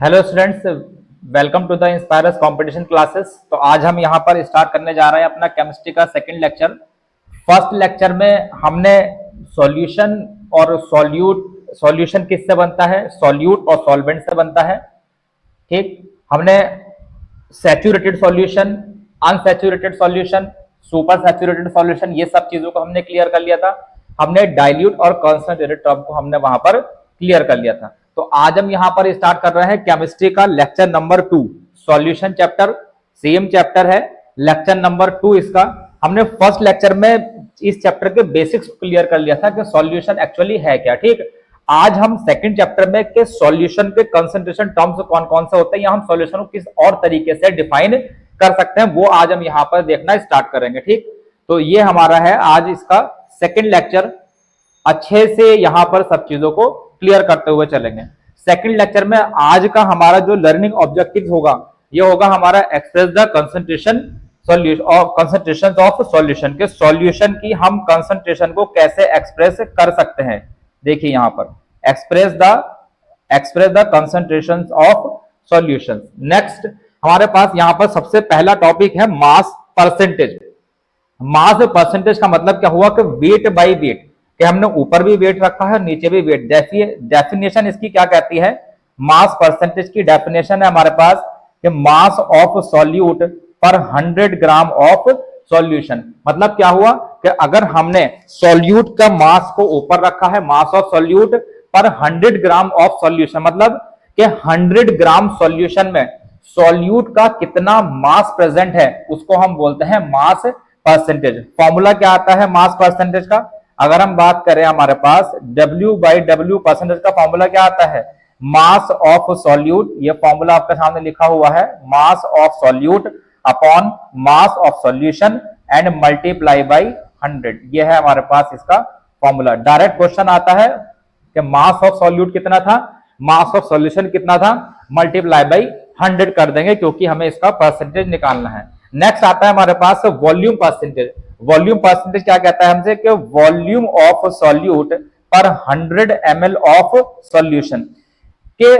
Hello students, welcome to the Inspirers competition classes. तो आज हम यहाँ पर स्टार्ट करने जा रहे हैं अपना केमिस्ट्री का सेकंड लेक्चर। फर्स्ट लेक्चर में हमने सॉल्यूशन और सॉल्यूशन किससे बनता है, सॉल्यूट और सॉल्वेंट से बनता है। ठीक, हमने saturated solution, unsaturated solution, super saturated solution, ये सब चीजों को हमने क्लियर कर लिया था। हमने डाइल्यूट और कंसंट्रेटेड टर्म को हमने वहां पर क्लियर कर लिया था। तो आज हम यहां पर स्टार्ट कर रहे हैं केमिस्ट्री का lecture number 2, solution chapter, same chapter है, लेक्चर नंबर 2 इसका। हमने फर्स्ट लेक्चर में इस चैप्टर के बेसिक्स क्लियर कर लिया था कि सॉल्यूशन एक्चुअली है क्या। ठीक, आज हम सेकंड चैप्टर में के सॉल्यूशन के कंसंट्रेशन टर्म्स कौन कौन से होते हैं या हम सॉल्यूशन को किस और तरीके से डिफाइन कर सकते हैं, वो आज हम यहां पर देखना स्टार्ट करेंगे। ठीक, तो ये हमारा है आज इसका सेकंड लेक्चर। अच्छे से यहां पर सब चीजों को क्लियर करते हुए चलेंगे। सेकंड लेक्चर में आज का हमारा जो लर्निंग ऑब्जेक्टिव होगा, ये होगा हमारा एक्सप्रेस द कंसंट्रेशन सॉल्यूशन और कंसंट्रेशन ऑफ सॉल्यूशन के सॉल्यूशन की हम कंसंट्रेशन को कैसे एक्सप्रेस कर सकते हैं। देखिए यहां पर express the concentration of solution. Next हमारे पास यहां पर सबसे पहला टॉपिक है मास परसेंटेज। मास परसेंटेज का मतलब क्या हुआ कि वेट बाय वेट, कि हमने ऊपर भी वेट रखा है नीचे भी वेट। डेफिनेशन इसकी क्या कहती है, मास परसेंटेज की डेफिनेशन है हमारे पास कि मास ऑफ सॉल्यूट पर 100 ग्राम ऑफ सॉल्यूशन। मतलब क्या हुआ कि अगर हमने सॉल्यूट का मास को ऊपर रखा है, मास ऑफ सॉल्यूट पर 100 ग्राम ऑफ सॉल्यूशन, मतलब कि 100 ग्राम सॉल्यूशन में सॉल्यूट का कितना मास प्रेजेंट है उसको हम बोलते हैं मास परसेंटेज। फॉर्मूला क्या आता है मास परसेंटेज का, अगर हम बात करें हमारे पास W/W परसेंटेज का फॉर्मूला क्या आता है, मास ऑफ सॉल्यूट। ये फॉर्मूला आपके सामने लिखा हुआ है, mass of solute upon mass of solution and multiply by 100। ये है हमारे पास इसका फॉर्मूला। डायरेक्ट क्वेश्चन आता है कि मास ऑफ सॉल्यूट कितना था, मास ऑफ सॉल्यूशन कितना था, मल्टीप्लाई बाई 100 कर देंगे क्योंकि हमें इसका परसेंटेज निकालना है। नेक्स्ट आता है हमारे पास वॉल्यूम परसेंटेज। वॉल्यूम परसेंटेज क्या कहता है हमसे कि वॉल्यूम ऑफ सॉल्यूट पर 100 ml ऑफ सॉल्यूशन के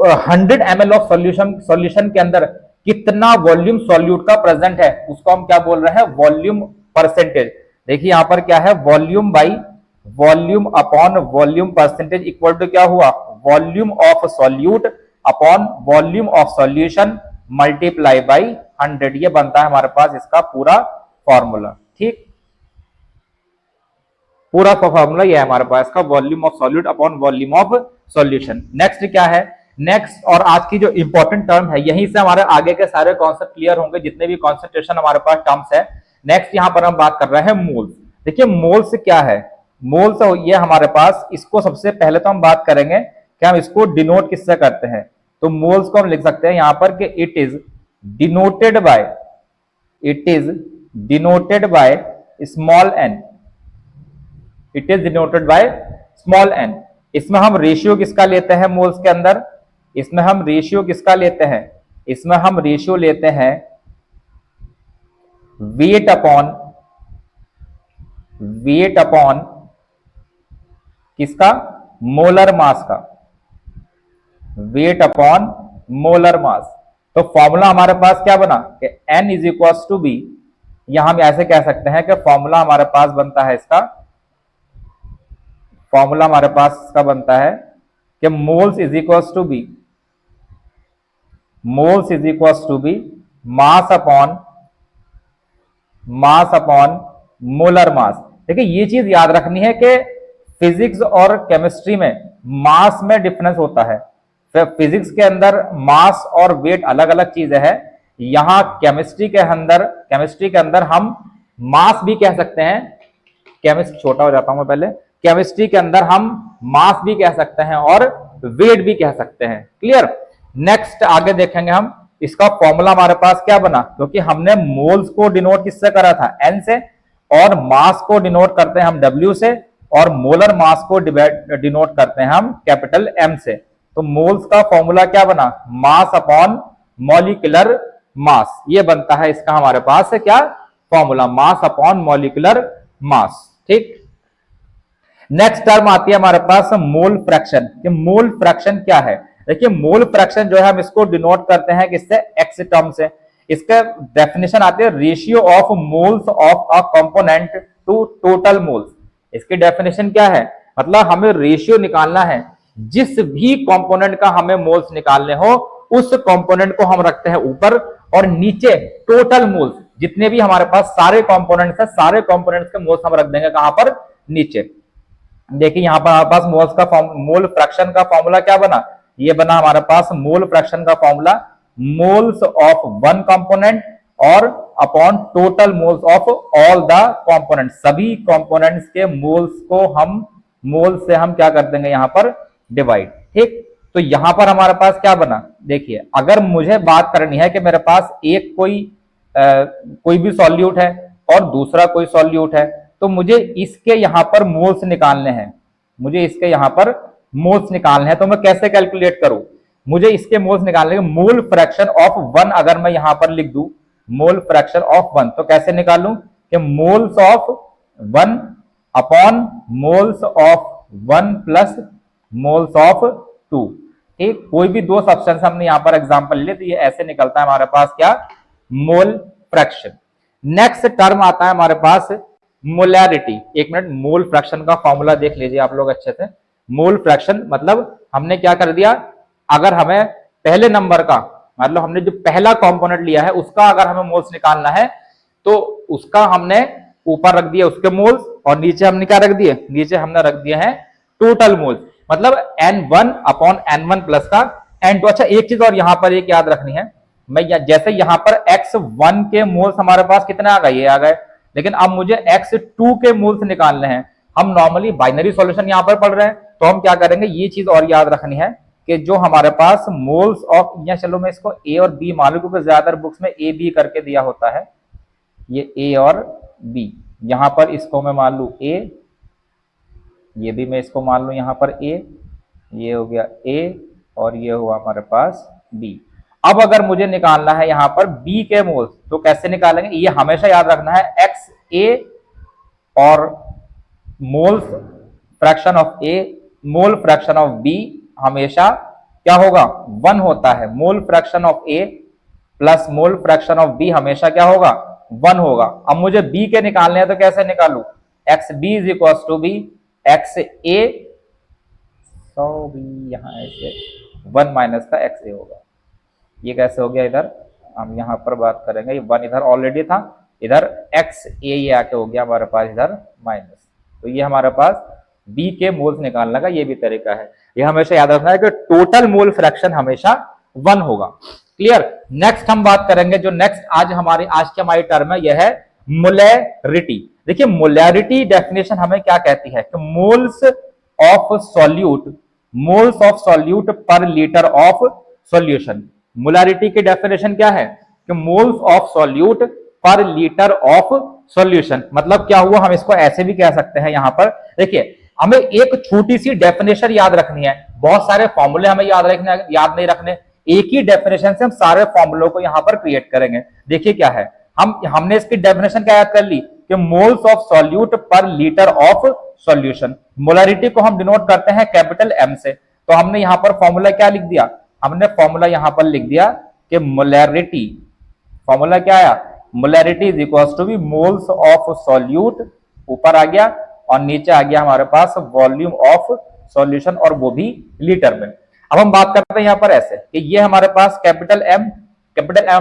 100 ml ऑफ सॉल्यूशन के अंदर कितना वॉल्यूम सॉल्यूट का प्रेजेंट है उसको हम क्या बोल रहे हैं, वॉल्यूम परसेंटेज। देखिए यहां पर क्या है, volume by volume upon volume percentage equal to क्या हुआ, volume of solute upon volume of solution multiply by 100। ये बनता है हमारे पास इसका पूरा फॉर्मूला। ठीक, पूरा फॉर्मूला ये है हमारे पास का, volume of solute upon volume of solution. Next क्या है, नेक्स्ट और आज की जो इंपॉर्टेंट टर्म है, यहीं से हमारे आगे के सारे कॉन्सेप्ट क्लियर होंगे, जितने भी कॉन्सेंट्रेशन हमारे पास टर्म्स है। नेक्स्ट यहां पर हम बात कर रहे हैं मोल्स। देखिए मोल्स क्या है, मोल्स ये हमारे पास, इसको सबसे पहले तो हम बात करेंगे कि हम इसको डिनोट किससे करते हैं। तो मोल्स को हम लिख सकते हैं यहां पर कि it is denoted by small n. It is denoted by small n. इसमें हम रेशियो किसका लेते हैं मोल्स के अंदर, इसमें हम रेशियो किसका लेते हैं, इसमें हम रेशियो लेते हैं वेट अपॉन किसका, मोलर मास का, वेट अपॉन मोलर मास। तो फॉर्मूला हमारे पास क्या बना कि N is equal to be, यहां हम ऐसे कह सकते हैं कि फॉर्मूला हमारे पास बनता है इसका, फॉर्मूला हमारे पास इसका बनता है कि moles is equal to be, moles is equal to be mass upon molar mass. देखिए ये चीज याद रखनी है कि फिजिक्स और केमिस्ट्री में मास में डिफरेंस होता है। फिजिक्स के अंदर मास और वेट अलग अलग चीजें है, यहां केमिस्ट्री के अंदर हम मास भी कह सकते हैं, केमिस्ट छोटा हो जाता हूं मैं पहले, केमिस्ट्री के अंदर हम मास भी कह सकते हैं और वेट भी कह सकते हैं। क्लियर। नेक्स्ट आगे देखेंगे हम, इसका फॉर्मूला हमारे पास क्या बना, क्योंकि हमने मोल्स को डिनोट किससे करा था, N से, और मास को डिनोट करते हैं हम W से, और मोलर मास को डिनोट करते हैं हम कैपिटल M से। तो मोल्स का फॉर्मूला क्या बना, मास अपॉन मॉलिक्यूलर मास। ये बनता है इसका हमारे पास है क्या formula, mass upon molecular mass. ठीक, नेक्स्ट टर्म आती है हमारे पास मोल फ्रैक्शन। कि मोल फ्रैक्शन क्या है, देखिए मोल फ्रैक्शन जो है हम इसको डिनोट करते हैं किससे, एक्स टर्म से। इसका डेफिनेशन आती है ratio of moles of a component to total moles. इसकी डेफिनेशन क्या है, मतलब हमें रेशियो निकालना है, जिस भी कंपोनेंट का हमें मोल्स निकालने हो उस कंपोनेंट को हम रखते हैं ऊपर, और नीचे टोटल मोल्स जितने भी हमारे पास सारे कंपोनेंट्स है, सारे कंपोनेंट्स के मोल्स हम रख देंगे कहां पर, नीचे। देखिए यहां पर हमारे पास मोल्स का मोल फ्रैक्शन का फॉर्मूला क्या बना, ये बना हमारे पास मोल फ्रैक्शन का formula moles of one component और upon total moles of all the component, सभी कंपोनेंट्स के मोल्स को हम मोल से हम क्या कर देंगे यहां पर डिवाइड। ठीक, तो यहां पर हमारे पास क्या बना, देखिए अगर मुझे बात करनी है कि मेरे पास एक कोई भी सॉल्यूट है और दूसरा कोई सॉल्यूट है, तो मुझे इसके यहां पर मोल्स निकालने हैं, मुझे इसके यहां पर मोल्स निकालने हैं, तो मैं कैसे कैलकुलेट करूं, मुझे इसके मोल्स निकालने के मोल फ्रैक्शन ऑफ वन अगर मैं यहां पर लिख दूं, मोल फ्रैक्शन ऑफ वन, तो कैसे निकालूं कि moles of one upon moles of one plus moles of two. ठीक, कोई भी दो सब्सटेंस हमने यहां पर एग्जांपल ले तो ये ऐसे निकलता है हमारे पास क्या, मोल फ्रैक्शन। नेक्स्ट टर्म आता है हमारे पास मोलैरिटी। एक मिनट, मोल फ्रैक्शन का फॉर्मूला देख लीजिए आप लोग अच्छे से। मोल फ्रैक्शन मतलब हमने क्या कर दिया, अगर हमें पहले नंबर का, मतलब हमने जो पहला कंपोनेंट लिया है उसका अगर हमें मोल्स निकालना है तो उसका हमने ऊपर रख दिया उसके मोल्स, और नीचे हमने क्या रख दिए, नीचे हमने रख दिए हैं टोटल मोल्स, मतलब n1 अपॉन n1 प्लस का n2। अच्छा एक चीज और यहां पर एक याद रखनी है, मैं जैसे यहां पर x1 के मोल्स हमारे पास कितने आ गए, ये आ गए, लेकिन अब मुझे x2 के मोल्स निकालने हैं। हम नॉर्मली बाइनरी सॉल्यूशन यहां पर पढ़ रहे हैं, तो हम क्या करेंगे, ये चीज और याद रखनी है कि जो हमारे पास मोल्स ऑफ, या चलो मैं इसको a और b मान लूं क्योंकि ज्यादातर बुक्स में a b करके दिया होता है, ये a और b, यहां पर इसको मैं मान लू a, ये भी मैं इसको मान लू यहां पर a, ये हो गया a और ये हुआ हमारे पास b। अब अगर मुझे निकालना है यहां पर b के मोल्स, तो कैसे निकालेंगे, ये हमेशा याद रखना है एक्स ए और moles fraction of a mole fraction of b हमेशा क्या होगा, 1 होता है। Mole fraction of a plus mole fraction of b हमेशा क्या होगा, 1 होगा। अब मुझे b के निकालने हैं तो कैसे निकालू, X B is equal to B X A, so B यहां ऐसे 1 माइनस का एक्स ए होगा। ये कैसे हो गया, इधर हम यहां पर बात करेंगे, ये 1 इधर ऑलरेडी था, इधर एक्स ए ये आके हो गया हमारे पास इधर माइनस, तो ये हमारे पास बी के मोल्स निकालने का ये भी तरीका है। ये हमेशा याद रखना है कि टोटल मोल फ्रैक्शन हमेशा 1 होगा। क्लियर। नेक्स्ट हम बात करेंगे, जो नेक्स्ट आज की हमारी टर्म है, यह है मोलैरिटी। देखिए मोलैरिटी डेफिनेशन हमें क्या कहती है कि मोल्स ऑफ सॉल्यूट पर लीटर ऑफ सॉल्यूशन। मोलैरिटी की डेफिनेशन क्या है कि मोल्स ऑफ सॉल्यूट पर लीटर ऑफ सॉल्यूशन। मतलब क्या हुआ, हम इसको ऐसे भी कह सकते हैं यहां पर, देखिए हमें एक छोटी सी डेफिनेशन याद रखनी है, बहुत सारे फॉर्मूले हमें याद नहीं रखने, एक ही डेफिनेशन से हम सारे फॉर्मूलों को यहां पर क्रिएट करेंगे। देखिए क्या है, हमने इसकी डेफिनेशन क्या याद कर ली कि मोल्स ऑफ सॉल्यूट पर लीटर ऑफ सॉल्यूशन। मोलैरिटी को हम डिनोट करते हैं कैपिटल एम से, तो हमने यहां पर फॉर्मूला क्या लिख दिया, हमने फॉर्मूला यहां पर लिख दिया कि मोलैरिटी, फॉर्मूला क्या आया, molarity is equal to be moles of solute, ऊपर आ गया, और नीचे आ गया हमारे पास वॉल्यूम ऑफ सॉल्यूशन, और वो भी लीटर में। अब हम बात करते हैं यहां पर ऐसे कि ये हमारे पास कैपिटल एम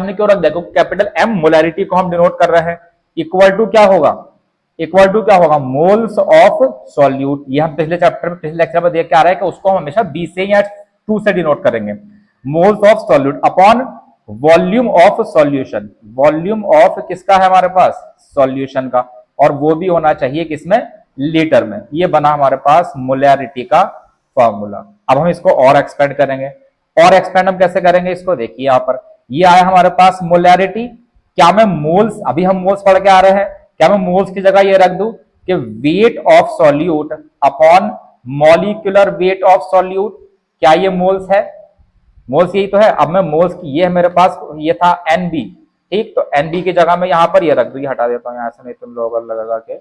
ने क्यों रख दिया, क्योंकि कैपिटल एम मोलैरिटी को हम डिनोट कर रहे हैं। इक्वल टू क्या होगा, मोल्स ऑफ सॉल्यूट। ये हम पिछले लेक्चर में देख के आ रहे हैं कि उसको हम हमेशा बी से या 2 से डिनोट करेंगे। Moles of solute upon volume of solution. Volume of किसका है हमारे पास, सॉल्यूशन का, और वो भी होना चाहिए किसमें, लीटर में। ये बना हमारे पास मोलैरिटी का फॉर्मूला। अब हम इसको और एक्सपेंड करेंगे, और एक्सपेंड हम कैसे करेंगे इसको, देखिए यहां पर ये आया हमारे पास मोलैरिटी। क्या मैं मोल्स, अभी हम मोल्स पढ़ के आ रहे हैं, क्या मैं मोल्स की जगह ये रख दूं कि weight of solute upon molecular weight of solute, क्या ये मोल्स है, मोल्स यही तो है। अब मैं मोल्स की, ये है मेरे पास, ये था एनबी, ठीक, तो एनबी की जगह में यहां पर ये रख दूं, ये हटा देता हूं यहां से, नहीं तुम लोग लगा के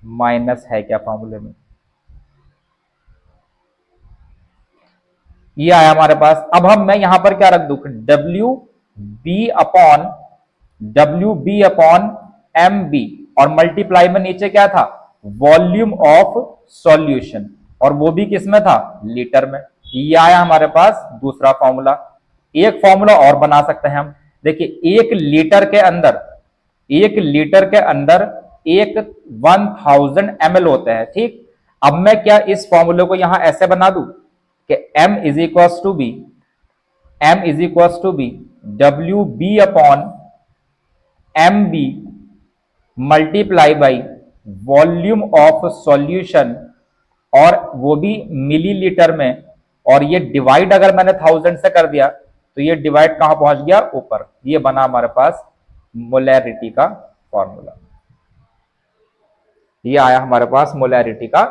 माइनस है क्या फॉर्मूले में, ये आया हमारे पास। अब मैं यहां पर क्या रख दूं, W B upon M B, और मल्टीप्लाई में नीचे क्या था, वॉल्यूम ऑफ सॉल्यूशन, और वो भी किस में था, लीटर में। ये आया हमारे पास दूसरा फॉर्मूला। एक फॉर्मूला और बना सकते हैं हम। देखिए एक लीटर के अंदर 1000 ml होते हैं, ठीक। अब मैं क्या इस फॉर्मूले को यहां ऐसे बना दूं कि m is equal to be W B upon M B multiply by volume of solution, और वो भी मिलीलीटर में। और ये डिवाइड अगर मैंने 1000 से कर दिया तो ये डिवाइड कहां पहुंच गया, ऊपर। ये बना हमारे पास मोलैरिटी का फॉर्मूला। ये आया हमारे पास मोलैरिटी का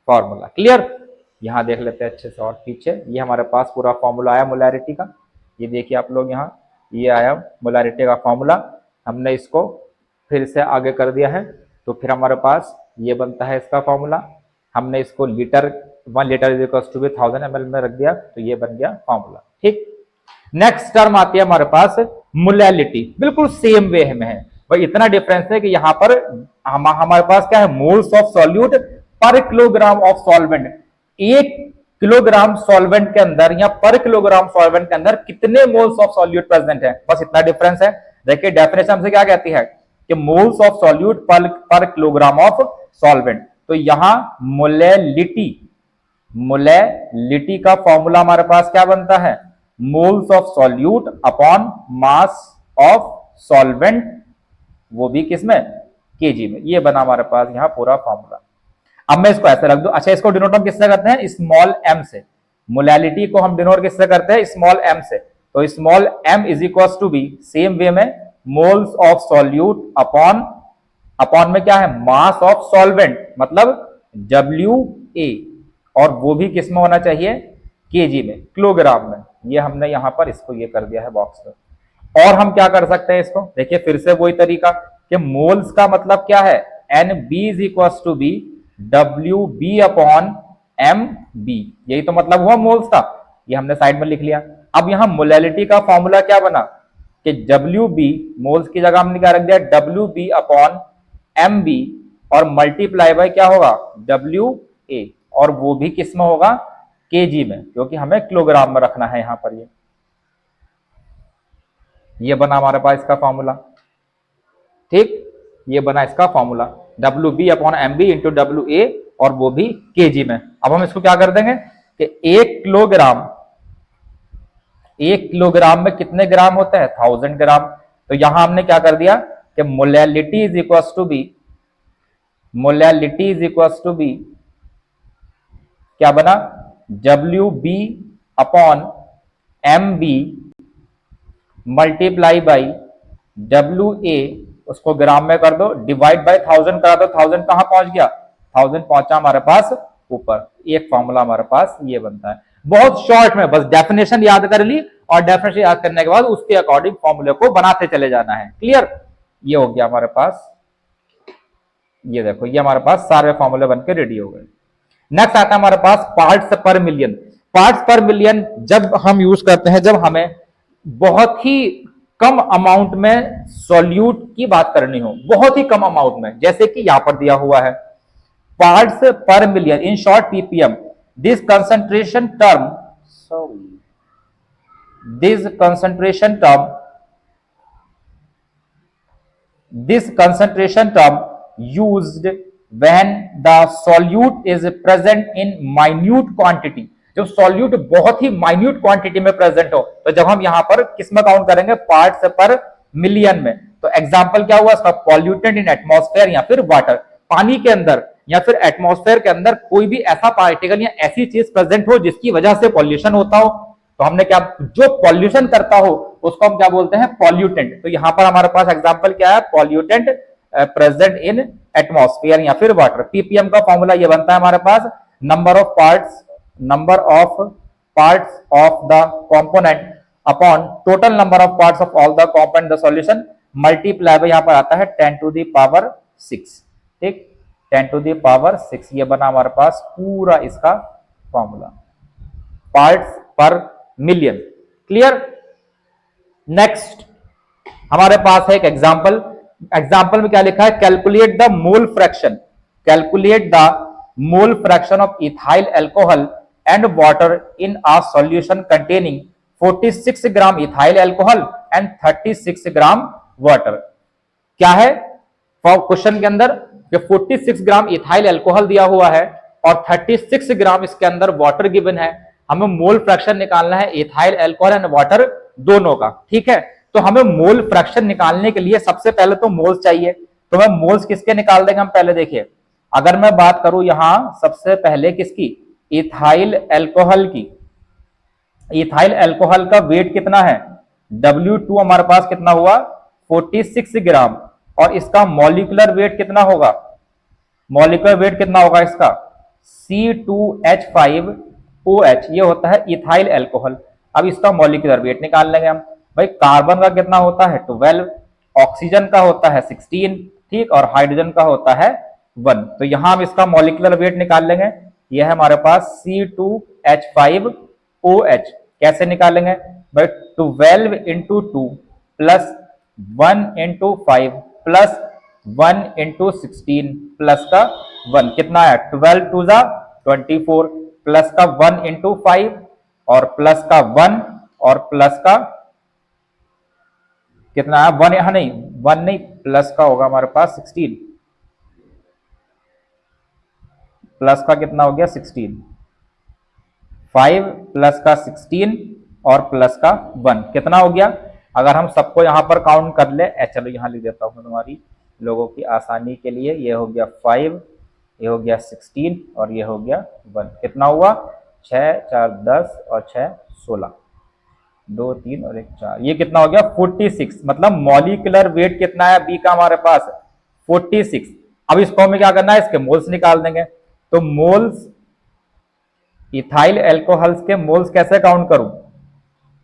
फॉर्मूला। क्लियर। यहां देख लेते हैं अच्छे से और पीछे। ये हमारे पास पूरा फॉर्मूला आया मोलैरिटी का। ये देखिए आप लोग यहाँ, ये आया मोलैरिटी का फॉर्मूला। हमने इसको फिर से आगे कर दिया है, तो फिर हमारे पास ये बनता है इसका फॉर्मूला। हमने इसको litre 1 litre is equal to 1000 ml में रख दिया, तो ये बन गया फॉर्मूला, ठीक। नेक्स्ट टर्म आती है हमारे पास मोलैलिटी। बिल्कुल सेम वे में है भाई, इतना डिफरेंस है कि यहां पर हमारे पास क्या है, मोल्स ऑफ सॉल्यूट पर kilogram of solvent. 1 kilogram solvent के अंदर या पर किलोग्राम सॉल्वेंट के अंदर कितने मोल्स ऑफ सॉल्यूट प्रेजेंट है, बस इतना डिफरेंस है। देखिए डेफिनेशन हमसे क्या कहती है कि मोल्स ऑफ सॉल्यूट पर किलोग्राम ऑफ सॉल्वेंट। तो यहां मोलैलिटी का फॉर्मूला हमारे पास क्या बनता है, moles of solute upon mass of solvent, वो भी किसमें, केजी में। ये बना हमारे पास यहां पूरा फॉर्मूला। अब मैं इसको ऐसे रख दूं। अच्छा, इसको डिनोट हम किससे करते हैं, स्मॉल एम से। मोलैलिटी को हम डिनोट किससे करते हैं, स्मॉल एम से। तो small m is equal to be same way में मोल्स ऑफ सॉल्यूट अपॉन में क्या है, मास ऑफ सॉल्वेंट, मतलब WA, और वो भी किस में होना चाहिए, केजी में, किलोग्राम में। ये हमने यहां पर इसको ये कर दिया है बॉक्स में। और हम क्या कर सकते हैं इसको, देखिए फिर से वही तरीका कि मोल्स का मतलब क्या है, NB is equal to be WB upon MB। यही तो मतलब हुआ मोल्स का, ये हमने साइड में लिख लिया। अब यहां मोलैलिटी का फॉर्मूला क्या बना कि WB, मोल्स की जगह हमने क्या रख दिया, WB अपॉन MB, और मल्टीप्लाई बाय क्या होगा, WA, और वो भी किस में होगा, केजी में, क्योंकि हमें किलोग्राम में रखना है यहां पर। ये बना हमारे पास इसका फॉर्मूला, ठीक। ये बना इसका formula WB upon MB into WA, और वो भी केजी में। अब हम इसको क्या कर देंगे कि 1 किलोग्राम में कितने ग्राम होते हैं, 1000 ग्राम। तो यहां हमने क्या कर दिया कि molality is equal to be क्या बना, WB upon MB multiply by WA, उसको ग्राम में कर दो, डिवाइड बाय 1000 करा दो। 1000 कहां पहुंच गया, 1000 पहुंचा हमारे पास ऊपर। एक फॉर्मूला हमारे पास ये बनता है। बहुत शॉर्ट में बस डेफिनेशन याद कर ली, और डेफिनेशन याद करने के बाद उसके अकॉर्डिंग फॉर्मूले को बनाते चले जाना है। क्लियर। ये हो गया हमारे पास, ये देखो, ये हमारे पास सारे फॉर्मूले बनके रेडी हो गए। नेक्स्ट आता है हमारे पास पार्ट्स पर मिलियन। पार्ट्स पर मिलियन जब हम यूज करते हैं, जब हमें बहुत ही कम अमाउंट में सॉल्यूट की बात करनी हो, बहुत ही कम अमाउंट में, जैसे कि यहां पर दिया हुआ है पार्ट्स पर million, in short PPM। This concentration term used when the solute is present in minute quantity। जब सॉल्यूट बहुत ही माइन्यूट क्वांटिटी में प्रेजेंट हो, तो जब हम यहां पर किसमें काउंट करेंगे, पार्ट्स पर मिलियन में। तो एग्जांपल क्या हुआ इसका, पॉल्यूटेंट इन एटमॉस्फेयर या फिर वाटर, पानी के अंदर या फिर एटमॉस्फेयर के अंदर कोई भी ऐसा पार्टिकल या ऐसी चीज प्रेजेंट हो जिसकी वजह से पॉल्यूशन होता हो। तो हमने क्या, जो पॉल्यूशन करता हो उसको हम क्या बोलते हैं, पॉल्यूटेंट। तो यहां पर हमारे पास एग्जाम्पल क्या है, पॉल्यूटेंट प्रेजेंट इन एटमॉस्फेयर या फिर वाटर। पीपीएम का फॉर्मूला ये बनता है हमारे पास, number of parts of the component upon total number of parts of all the component the solution, multiply by यहां पर आता है 10 टू द पावर 6, ठीक, 10 टू द पावर 6। ये बना हमारे पास पूरा इसका फॉर्मूला। पार्ट्स पर मिलियन। क्लियर। नेक्स्ट हमारे पास है एक एग्जाम्पल। एग्जाम्पल में क्या लिखा है, calculate the mole fraction, calculate the mole fraction of ethyl alcohol and water in a solution containing 46 gram ethyl alcohol and 36 gram water. क्या है क्वेश्चन के अंदर कि 46 ग्राम इथाइल अल्कोहल दिया हुआ है और 36 ग्राम इसके अंदर वाटर गिवन है। हमें मोल फ्रैक्शन निकालना है इथाइल अल्कोहल एंड वाटर दोनों का। ठीक है, तो हमें मोल फ्रैक्शन निकालने के लिए सबसे पहले तो मोल्स चाहिए। तो मैं मोल्स किसके निकाल देंगे हम पहले देखिए। अगर मैं बात करूं यहां सबसे पहले किसकी, इथाइल अल्कोहल की। इथाइल अल्कोहल का वेट कितना है, W2 हमारे पास कितना हुआ 46 ग्राम, और इसका मॉलिक्यूलर वेट कितना होगा, मॉलिक्यूलर वेट कितना होगा इसका C2H5OH, ये होता है इथाइल अल्कोहल। अब इसका मॉलिक्यूलर वेट निकाल लेंगे हम। भाई कार्बन का कितना होता है 12, ऑक्सीजन का होता है 16, ठीक, और हाइड्रोजन का होता है 1। तो यहां हम इसका मॉलिक्यूलर वेट निकाल लेंगे। यह है हमारे पास C2H5OH। कैसे निकालेंगे भाई, 12 into 2 plus 1 into 5 plus 1 into 16 plus का 1, कितना है 12 टू जा 24 प्लस का 1 इंटू 5 और प्लस का 1 और प्लस का कितना है 1, यहां नहीं 1 नहीं, प्लस का होगा हमारे पास 16, प्लस का कितना हो गया 16, 5 प्लस का 16 और प्लस का 1 कितना हो गया। अगर हम सबको यहां पर काउंट कर ले, चलो यहां लिख देता हूं तुम्हारी लोगों की आसानी के लिए। ये हो गया 5, ये हो गया 16 और ये हो गया 1, कितना हुआ 6 4 10 और 6 16, 2 3 और 1 4, ये कितना हो गया 46। मतलब मॉलिक्यूलर वेट कितना है बी का हमारे पास 46। अब इसको हमें क्या करना है, इसके मोल्स निकाल देंगे। तो मोल्स, इथाइल अल्कोहल्स के मोल्स कैसे काउंट करूं,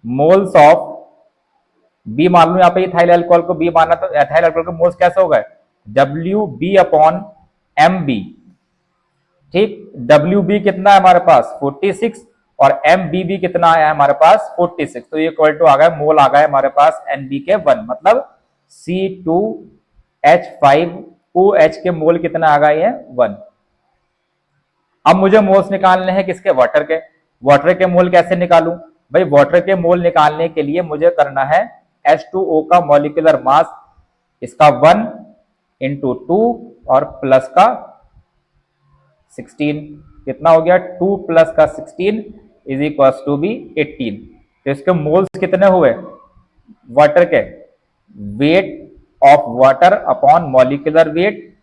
मोल्स ऑफ बी मान लो, यहाँ पे इथाइल अल्कोहल को बी माना, तो इथाइल अल्कोहल के मोल्स कैसे हो गए WB/MB। ठीक, WB कितना है हमारे पास 46 और MBB कितना आया है हमारे पास 46, तो ये इक्वल टू आ गया, मोल आ गया हमारे पास NB के 1, मतलब C2H5OH के मोल कितना आ गए हैं 1। अब मुझे मोल्स निकालने हैं किसके, वाटर के। वाटर के मोल कैसे निकालूं भाई, वाटर के मोल निकालने के लिए मुझे करना है H2O का मॉलिक्यूलर मास, इसका 1 इंटू 2 और प्लस का 16, कितना हो गया 2 प्लस का 16 इज इक्वल टू बी 18। तो इसके मोल्स कितने हुए वाटर के, weight of water upon molecular weight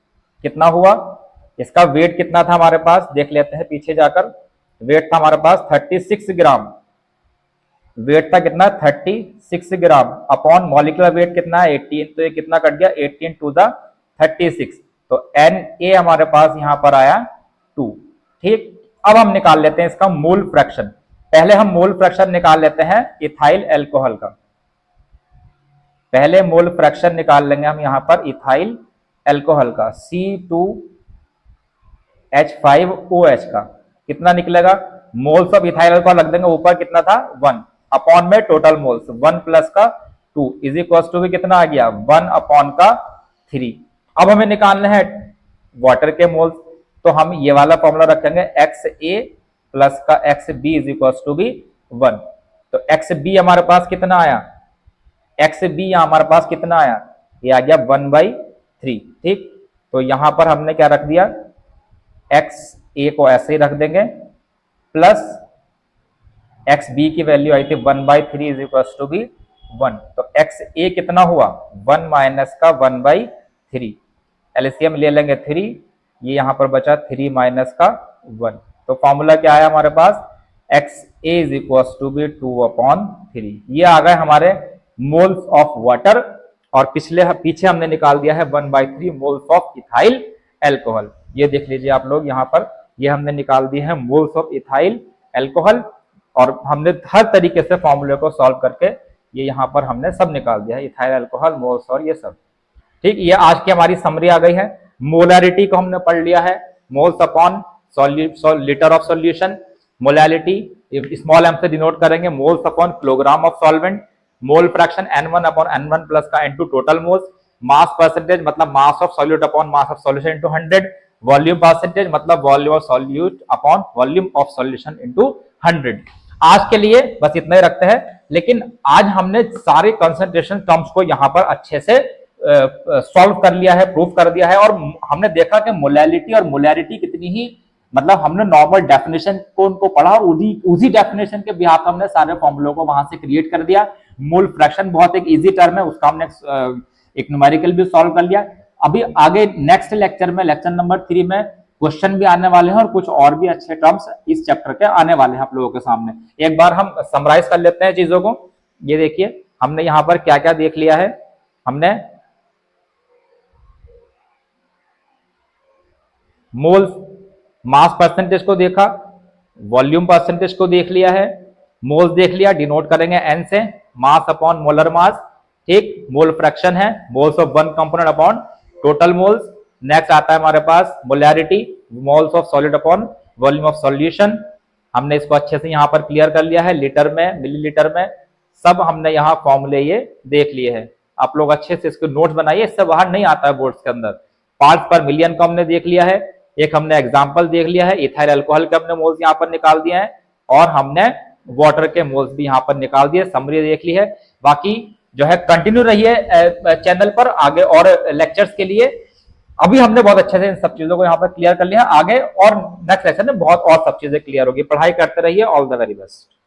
कितना हुआ, इसका वेट कितना था हमारे पास देख लेते हैं पीछे जाकर। वेट था हमारे पास 36 ग्राम, वेट था कितना 36 ग्राम अपॉन मॉलिक्यूलर वेट कितना है 18, तो ये कितना कट गया 18 टू द 36, तो Na हमारे पास यहां पर आया 2। ठीक, अब हम निकाल लेते हैं इसका मोल फ्रैक्शन। पहले हम मोल फ्रैक्शन निकाल लेते हैं इथाइल अल्कोहल का। पहले मोल फ्रैक्शन निकाल लेंगे हम यहां पर इथाइल अल्कोहल का, C2H5OH का कितना निकलेगा, मोल्स ऑफ इथाइल अल्कोहल रख देंगे ऊपर, कितना था 1 अपॉन में टोटल मोल्स 1 प्लस का 2 इज इक्वल टू भी कितना आ गया 1 अपॉन का 3। अब हमें निकालने हैं वाटर के मोल्स, तो हम ये वाला फॉर्मूला रखेंगे XA प्लस का XB इज इक्वल टू भी 1। तो XB हमारे पास कितना आया, XB यहां हमारे पास कितना आया, ये आ गया 1/3। ठीक, तो यहां पर हमने क्या रख दिया, XA को ऐसे ही रख देंगे प्लस XB की वैल्यू आई थी 1/3 इज इक्वल टू भी 1। तो XA कितना हुआ 1 माइनस का 1/3, एलसीएम ले लेंगे 3, ये यहां पर बचा 3 माइनस का 1। तो फॉर्मूला क्या आया हमारे पास, XA is equal to be 2/3। ये आ गए हमारे मोल्स ऑफ वाटर, और पीछे हमने निकाल दिया है 1/3 मोल्स ऑफ इथाइल अल्कोहल। ये देख लीजिए आप लोग यहां पर, ये हमने निकाल दिए हैं मोल्स ऑफ इथाइल अल्कोहल, और हमने हर तरीके से फॉर्मूले को सॉल्व करके ये यहां पर हमने सब निकाल दिया है, इथाइल अल्कोहल मोल्स और ये सब। ठीक, ये आज की हमारी समरी आ गई है। मोलैरिटी को हमने पढ़ लिया है, moles upon litre of solution, molarity small m से डिनोट करेंगे moles upon kilogram of solvent, mole fraction n1 upon n1 plus का n2 total moles, mass percentage मतलब mass of solute upon mass of solution into 100, volume percentage मतलब volume of solute upon volume of solution into 100। आज के लिए बस इतना ही रखते हैं, लेकिन आज हमने सारे कंसंट्रेशन टर्म्स को यहां पर अच्छे से सॉल्व कर लिया है, प्रूफ कर दिया है, और हमने देखा कि मोलैलिटी और मोलैरिटी कितनी ही, मतलब हमने नॉर्मल डेफिनेशन को उनको पढ़ा और उसी डेफिनेशन के बिहाफ हमने सारे फॉर्मूलों को वहां से क्रिएट कर दिया। मोल फ्रैक्शन बहुत एक इजी टर्म है, उसका हमने एक न्यूमेरिकल भी सॉल्व कर लिया। अभी आगे नेक्स्ट लेक्चर में, लेक्चर नंबर 3 में क्वेश्चन भी आने वाले हैं और कुछ और भी अच्छे टर्म्स इस चैप्टर के आने वाले हैं आप लोगों के सामने। एक बार हम समराइज कर लेते हैं चीजों को। ये देखिए हमने यहां पर क्या क्या देख लिया है। हमने मोल्स मास परसेंटेज को देखा, वॉल्यूम परसेंटेज को देख लिया है, मोल्स देख लिया, डिनोट करेंगे एन से, मास अपॉन मोलर मास, ठीक, मोल फ्रैक्शन है moles of one component upon total moles. Next आता है हमारे पास molarity, moles of solid upon volume of solution. हमने इसको अच्छे से यहां पर क्लियर कर लिया है, लीटर में, मिलीलीटर में, सब हमने यहाँ फॉर्मूले ये देख लिए हैं। आप लोग अच्छे से इसके नोट्स बनाइए, इससे बाहर नहीं आता है बोर्ड्स के अंदर। पार्ट्स पर मिलियन को हमने देख लिया है, एक हमने एग्जाम्पल देख लिया है, इथाइल अल्कोहल के हमने मोल्स यहाँ पर निकाल दिए हैं, और हमने वाटर के मोल्स भी यहाँ पर निकाल दिए, समरी देख ली है। बाकी जो है कंटिन्यू रहिए चैनल पर आगे और लेक्चर्स के लिए। अभी हमने बहुत अच्छे से इन सब चीजों को यहाँ पर क्लियर कर लिया है, आगे और नेक्स्ट लेक्चर में बहुत और सब चीजें क्लियर होगी। पढ़ाई करते रहिए, ऑल द वेरी बेस्ट।